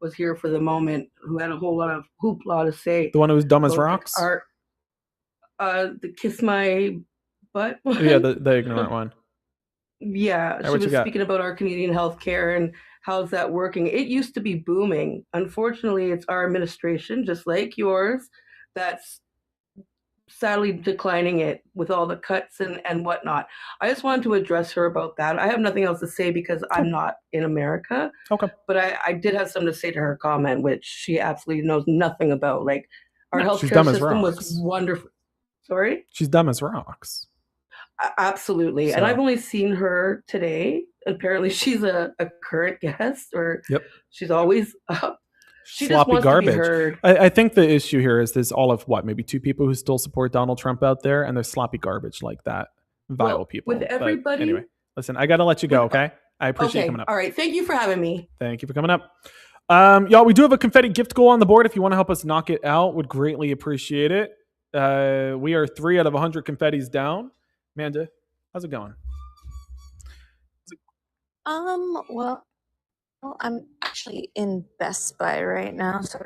H: was here for the moment, who had a whole lot of hoopla to say.
A: The one who was dumb as rocks?
H: The kiss my butt one.
A: Yeah, the ignorant one.
H: Yeah,
A: Hey,
H: she
A: what you
H: was
A: got?
H: speaking about our Canadian healthcare and how's that working. It used to be booming. Unfortunately, it's our administration, just like yours, that's sadly declining it with all the cuts and whatnot. I just wanted to address her about that. I have nothing else to say because I'm not in America,
A: Okay.
H: but I did have something to say to her comment, which she absolutely knows nothing about. Like, our
A: No, she's
H: healthcare
A: dumb as
H: system was
A: rocks.
H: wonderful. Sorry?
A: She's dumb as rocks.
H: Absolutely. And
A: So-
H: I've only seen her today. Apparently, she's a current guest, or
A: Yep.
H: she's always up. She just
A: Sloppy
H: wants
A: garbage.
H: to be heard.
A: I think the issue here is there's all of what, maybe 2 people who still support Donald Trump out there, and there's sloppy garbage like that. Vile
H: Well,
A: people.
H: with
A: But
H: everybody-
A: anyway, listen, I got to let you go, okay? I appreciate you
H: Okay.
A: coming up.
H: All right. Thank you for having me.
A: Thank you for coming up. Y'all, we do have a confetti gift goal on the board. If you want to help us knock it out, would greatly appreciate it. We are 3 out of 100 confettis down. Amanda, how's it going?
F: Well, I'm actually in Best Buy right now, so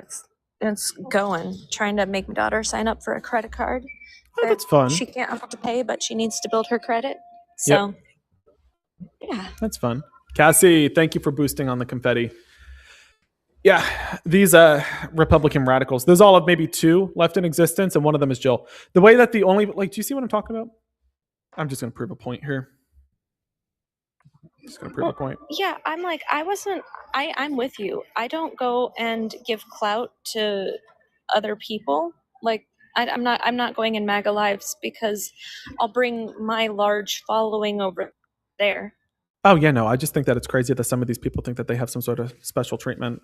F: it's going. Trying to make my daughter sign up for a credit card.
A: Oh, that's fun.
F: She can't afford to pay, but she needs to build her credit. So, yeah.
A: That's fun. Cassie, thank you for boosting on the confetti. Yeah, these Republican radicals, there's all of maybe 2 left in existence, and one of them is Jill. The way that the only, like, do you see what I'm talking about? I'm just going to prove a point here. Just going to prove a point.
F: Yeah, I'm with you. I don't go and give clout to other people. Like, I'm not going in MAGA lives because I'll bring my large following over there.
A: Oh, yeah, no, I just think that it's crazy that some of these people think that they have some sort of special treatment.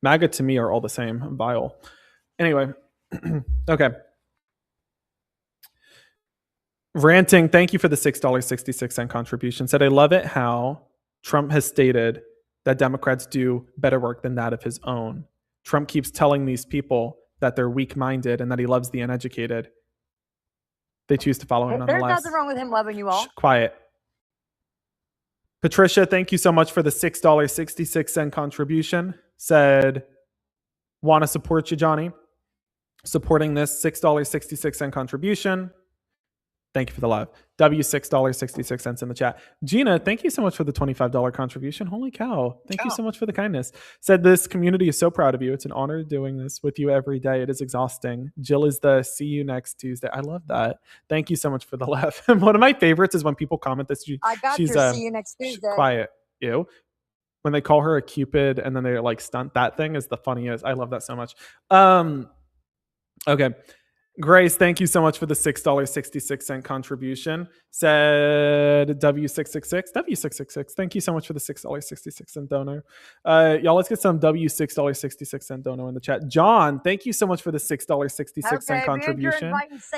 A: MAGA to me are all the same, vile. Anyway, okay. Ranting, thank you for the $6.66 contribution. Said, I love it how Trump has stated that Democrats do better work than that of his own. Trump keeps telling these people that they're weak-minded and that he loves the uneducated. They choose to follow him
B: There's
A: nonetheless.
B: nothing wrong with him loving you all.
A: Shh, quiet. Patricia, thank you so much for the $6.66 contribution. Said, want to support you, Johnny. Supporting this $6.66 contribution. Thank you for the love. $6.66 in the chat. Gina, thank you so much for the $25 contribution. Holy cow. Thank you so much for the kindness. Said, this community is so proud of you. It's an honor doing this with you every day. It is exhausting. Jill is the see you next Tuesday. I love that. Thank you so much for the love. And one of my favorites is when people comment this.
B: I got
A: she's
B: your see you next Tuesday.
A: Quiet. Ew. When they call her a Cupid and then they're like stunt, that thing is the funniest. I love that so much. Okay. Grace, thank you so much for the $6.66 contribution. Said W666. Thank you so much for the $6.66 dono. Y'all, let's get some W6.66 dono in the chat. John, thank you so much for the $6.66 contribution.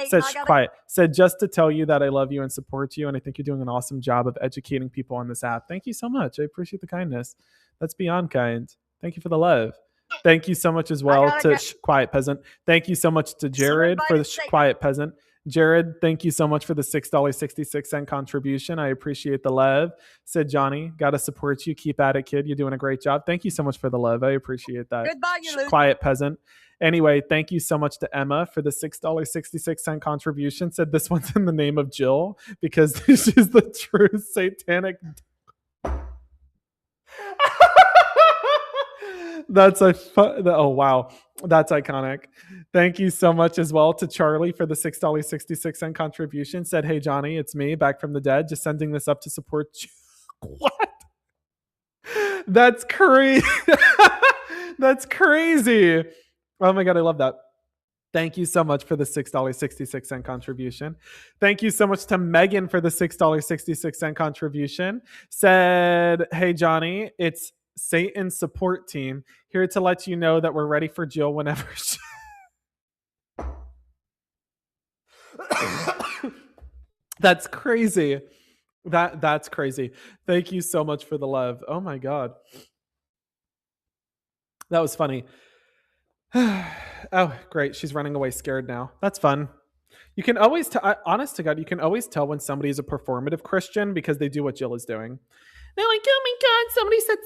A: Said, quiet. Said, just to tell you that I love you and support you, and I think you're doing an awesome job of educating people on this app. Thank you so much. I appreciate the kindness. That's beyond kind. Thank you for the love. Thank you so much as well to Quiet Peasant. Thank you so much to Jared for the Quiet Peasant. Jared, thank you so much for the $6.66 contribution. I appreciate the love. Said Johnny, gotta support you. Keep at it, kid. You're doing a great job. Thank you so much for the love. I appreciate that.
B: Goodbye, you loser.
A: Quiet Peasant. Anyway, thank you so much to Emma for the $6.66 contribution. Said this one's in the name of Jill because this is the true satanic. That's oh wow, that's iconic. Thank you so much as well to Charlie for the $6.66 contribution. Said, hey Johnny, it's me back from the dead, just sending this up to support you. What? That's crazy. That's crazy. Oh my god, I love that. Thank you so much for the $6.66 contribution. Thank you so much to Megan for the $6.66 contribution. Said, hey Johnny, it's Satan's support team here to let you know that we're ready for Jill whenever she... That's crazy. That's crazy. Thank you so much for the love. Oh my god. That was funny. Oh, great. She's running away scared now. That's fun. You can always tell, honest to God, you can always tell when somebody is a performative Christian because they do what Jill is doing. They're like, oh my God, somebody said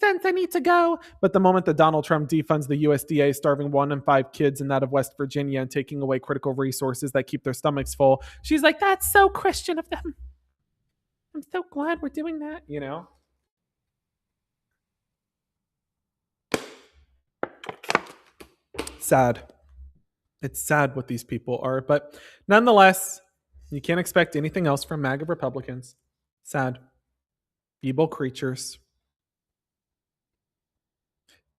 A: $6.66. I need to go. But the moment that Donald Trump defunds the USDA, starving 1 in 5 kids in that of West Virginia and taking away critical resources that keep their stomachs full, she's like, that's so Christian of them. I'm so glad we're doing that, you know? Sad. It's sad what these people are, but nonetheless, you can't expect anything else from MAGA Republicans. Sad. Evil creatures.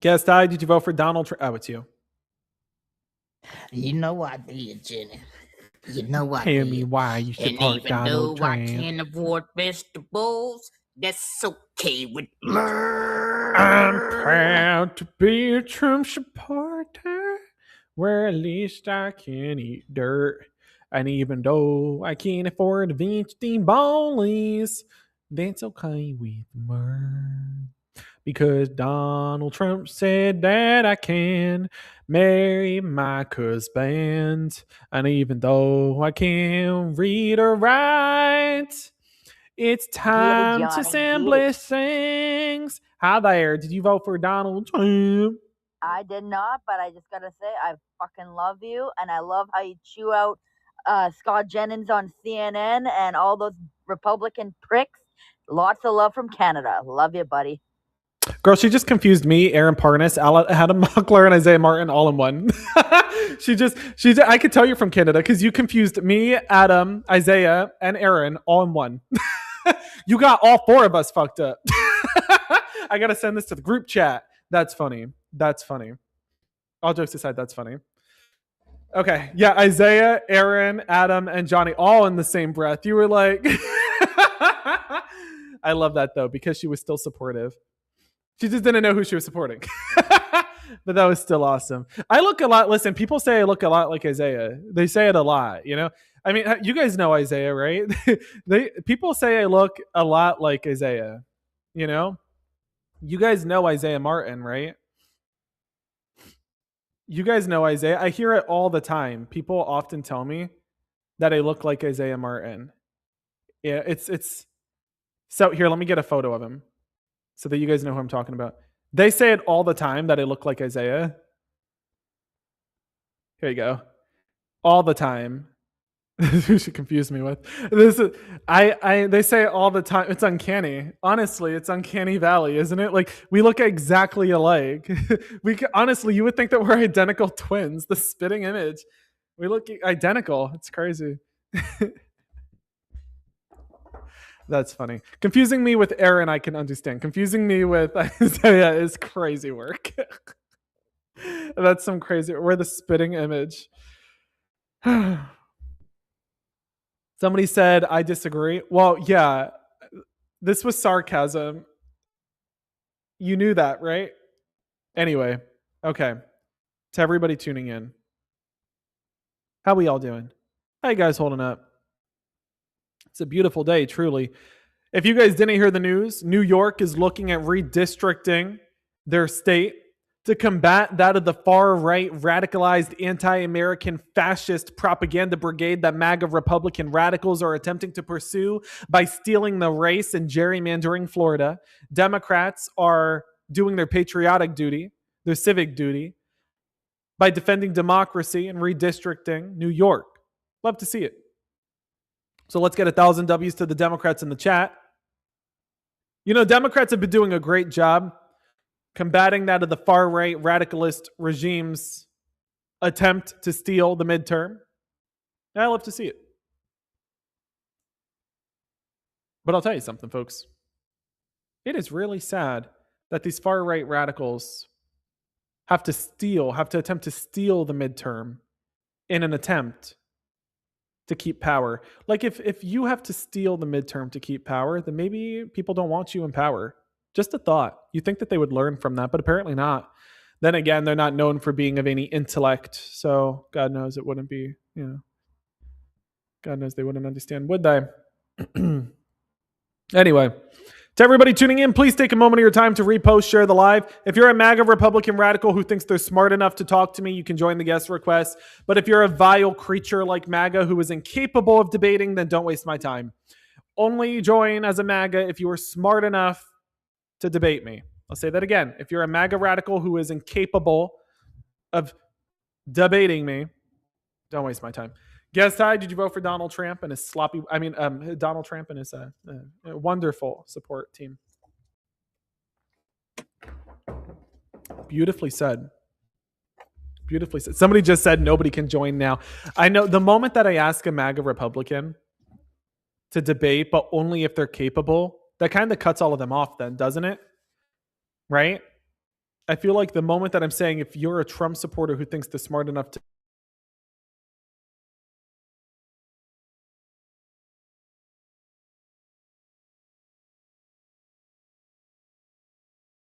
A: Guest I, did you vote for Donald Trump? Oh, it's you.
I: You know I did, Jenny. You know I
A: Tell
I: did.
A: me why you
I: And
A: support
I: even
A: Donald
I: though I
A: Trump.
I: can't afford vegetables, that's okay with me.
A: I'm proud to be a Trump supporter, where at least I can eat dirt. And even though I can't afford vegetable bowlies, that's okay with me. Because Donald Trump said that I can marry my husband. And even though I can't read or write, it's time to
B: Johnny,
A: send
B: get it.
A: blessings. Hi there. Did you vote for Donald Trump?
B: I did not, but I just gotta say I fucking love you, and I love how you chew out Scott Jennings on CNN and all those Republican pricks. Lots of love from Canada. Love you, buddy.
A: Girl, she just confused me, Aaron Parnas, Adam Mockler, and Isaiah Martin all in one. I could tell you're from Canada because you confused me, Adam, Isaiah, and Aaron all in one. You got all four of us fucked up. I gotta send this to the group chat. That's funny. That's funny. All jokes aside, that's funny. Okay. Yeah, Isaiah, Aaron, Adam, and Johnny all in the same breath. You were like, I love that though, because she was still supportive. She just didn't know who she was supporting. But that was still awesome. I look a lot. Listen, people say I look a lot like Isaiah. They say it a lot, you know? I mean, you guys know Isaiah, right? People say I look a lot like Isaiah, you know? You guys know Isaiah Martin, right? You guys know Isaiah. I hear it all the time. People often tell me that I look like Isaiah Martin. Yeah, it's so here, let me get a photo of him so that you guys know who I'm talking about. They say it all the time that I look like Isaiah. Here you go. All the time. Who she confused me with. This is they say it all the time. It's uncanny. Honestly, it's uncanny valley, isn't it? Like we look exactly alike. Honestly, you would think that we're identical twins. The spitting image. We look identical. It's crazy. That's funny. Confusing me with Aaron, I can understand. Confusing me with Isaiah is crazy work. That's some crazy. We're the spitting image. Somebody said, I disagree. Well, yeah, this was sarcasm. You knew that, right? Anyway, okay. To everybody tuning in, how we all doing? How you guys holding up? It's a beautiful day, truly. If you guys didn't hear the news, New York is looking at redistricting their state to combat that of the far-right, radicalized, anti-American, fascist propaganda brigade that MAGA Republican radicals are attempting to pursue by stealing the race and gerrymandering Florida. Democrats are doing their patriotic duty, their civic duty, by defending democracy and redistricting New York. Love to see it. So let's get 1,000 W's to the Democrats in the chat. You know, Democrats have been doing a great job combating that of the far-right radicalist regime's attempt to steal the midterm. I love to see it. But I'll tell you something, folks. It is really sad that these far-right radicals have to attempt to steal the midterm in an attempt to keep power. Like if you have to steal the midterm to keep power, then maybe people don't want you in power. Just a thought. You think that they would learn from that, but apparently not. Then again, they're not known for being of any intellect. So God knows it wouldn't be, God knows they wouldn't understand, would they? Anyway, to everybody tuning in, please take a moment of your time to repost, share the live. If you're a MAGA Republican radical who thinks they're smart enough to talk to me, you can join the guest request. But if you're a vile creature like MAGA who is incapable of debating, then don't waste my time. Only join as a MAGA if you are smart enough to debate me. I'll say that again. If you're a MAGA radical who is incapable of debating me, don't waste my time. Guess Ty, did you vote for Donald Trump and his sloppy? I mean, Donald Trump and his wonderful support team. Beautifully said. Beautifully said. Somebody just said nobody can join now. I know the moment that I ask a MAGA Republican to debate, but only if they're capable, that kind of cuts all of them off then, doesn't it? Right? I feel like the moment that I'm saying if you're a Trump supporter who thinks they're smart enough to